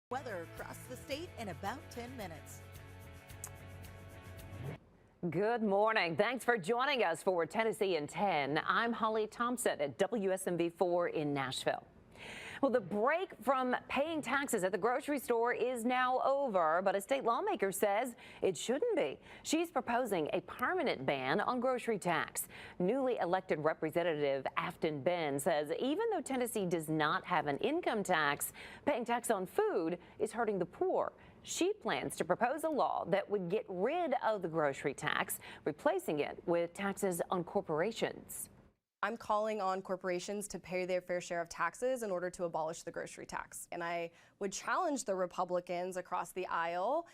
Weather across the state in about 10 minutes. Good morning. Thanks for joining us for Tennessee in 10. I'm Holly Thompson at WSMV4 in Nashville. Well, the break from paying taxes at the grocery store is now over, but a state lawmaker says it shouldn't be. She's proposing a permanent ban on grocery tax. Newly elected Representative Afton Ben says even though Tennessee does not have an income tax, paying tax on food is hurting the poor. She plans to propose a law that would get rid of the grocery tax, replacing it with taxes on corporations. I'm calling on corporations to pay their fair share of taxes in order to abolish the grocery tax. And I would challenge the Republicans across the aisle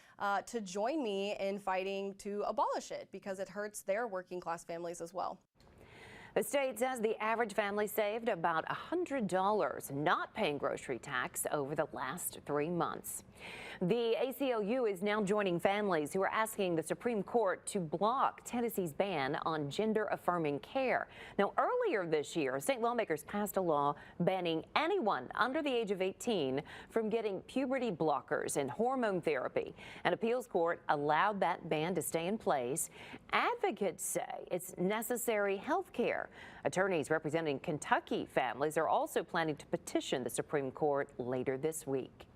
to join me in fighting to abolish it because it hurts their working class families as well. The state says the average family saved about $100 not paying grocery tax over the last 3 months. The ACLU is now joining families who are asking the Supreme Court to block Tennessee's ban on gender-affirming care. Now, earlier this year, state lawmakers passed a law banning anyone under the age of 18 from getting puberty blockers and hormone therapy. An appeals court allowed that ban to stay in place. Advocates say it's necessary health care. Attorneys representing Kentucky families are also planning to petition the Supreme Court later this week.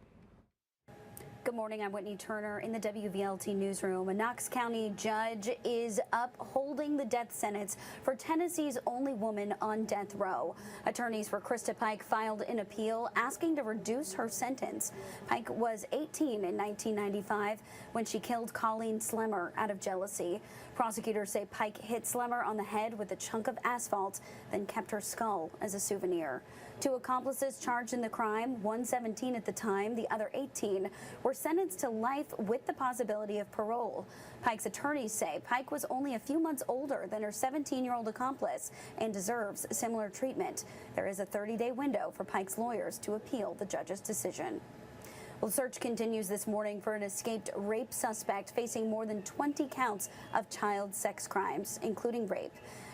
Good morning. I'm Whitney Turner in the WVLT newsroom. A Knox County judge is upholding the death sentence for Tennessee's only woman on death row. Attorneys for Krista Pike filed an appeal asking to reduce her sentence. Pike was 18 in 1995 when she killed Colleen Slemmer out of jealousy. Prosecutors say Pike hit Slemmer on the head with a chunk of asphalt, then kept her skull as a souvenir. 2 accomplices charged in the crime, one 17 at the time, the other 18, were sentenced to life with the possibility of parole. Pike's attorneys say Pike was only a few months older than her 17-year-old accomplice and deserves similar treatment. There is a 30-day window for Pike's lawyers to appeal the judge's decision. Well, search continues this morning for an escaped rape suspect facing more than 20 counts of child sex crimes, including rape.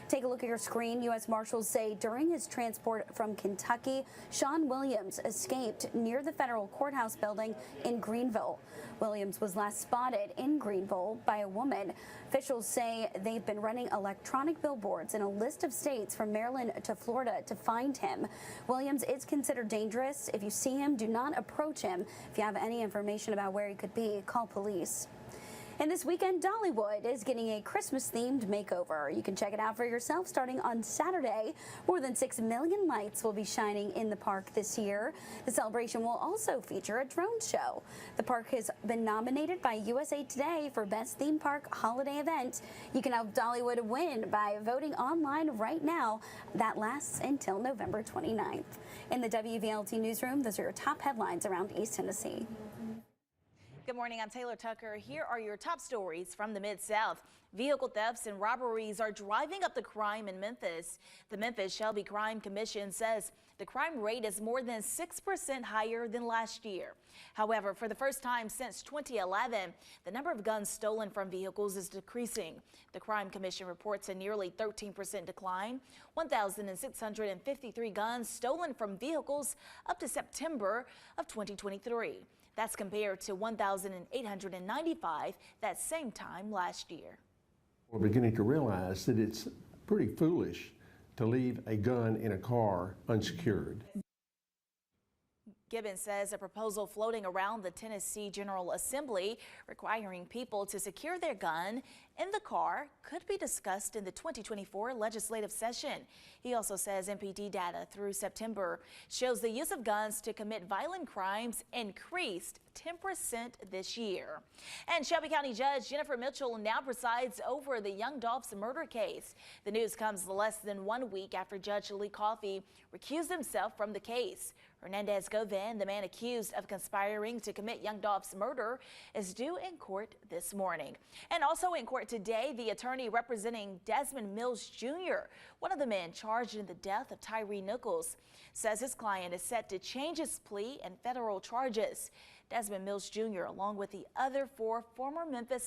Take a look at your screen. U.S. Marshals say during his transport from Kentucky, Sean Williams escaped near the federal courthouse building in Greenville. Williams was last spotted in Greenville by a woman. Officials say they've been running electronic billboards in a list of states from Maryland to Florida to find him. Williams is considered dangerous. If you see him, do not approach him. If you have any information about where he could be, call police. And this weekend, Dollywood is getting a Christmas-themed makeover. You can check it out for yourself starting on Saturday. More than 6 million lights will be shining in the park this year. The celebration will also feature a drone show. The park has been nominated by USA Today for Best Theme Park Holiday Event. You can help Dollywood win by voting online right now. That lasts until November 29th. In the WVLT newsroom, those are your top headlines around East Tennessee. Good morning, I'm Taylor Tucker. Here are your top stories from the Mid-South. Vehicle thefts and robberies are driving up the crime in Memphis. The Memphis Shelby Crime Commission says the crime rate is more than 6% higher than last year. However, for the first time since 2011, the number of guns stolen from vehicles is decreasing. The Crime Commission reports a nearly 13% decline, 1,653 guns stolen from vehicles up to September of 2023. That's compared to 1,895 that same time last year. We're beginning to realize that it's pretty foolish to leave a gun in a car unsecured. Gibbons says a proposal floating around the Tennessee General Assembly requiring people to secure their gun in the car could be discussed in the 2024 legislative session. He also says MPD data through September shows the use of guns to commit violent crimes increased 10% this year. And Shelby County Judge Jennifer Mitchell now presides over the Young Dolph's murder case. The news comes less than 1 week after Judge Lee Coffey recused himself from the case. Hernandez Govan, the man accused of conspiring to commit Young Dolph's murder, is due in court this morning. And also in court today, the attorney representing Desmond Mills Jr., one of the men charged in the death of TYRE Nichols, says his client is set to change his plea and federal charges. Desmond Mills Jr., along with the other 4 former Memphis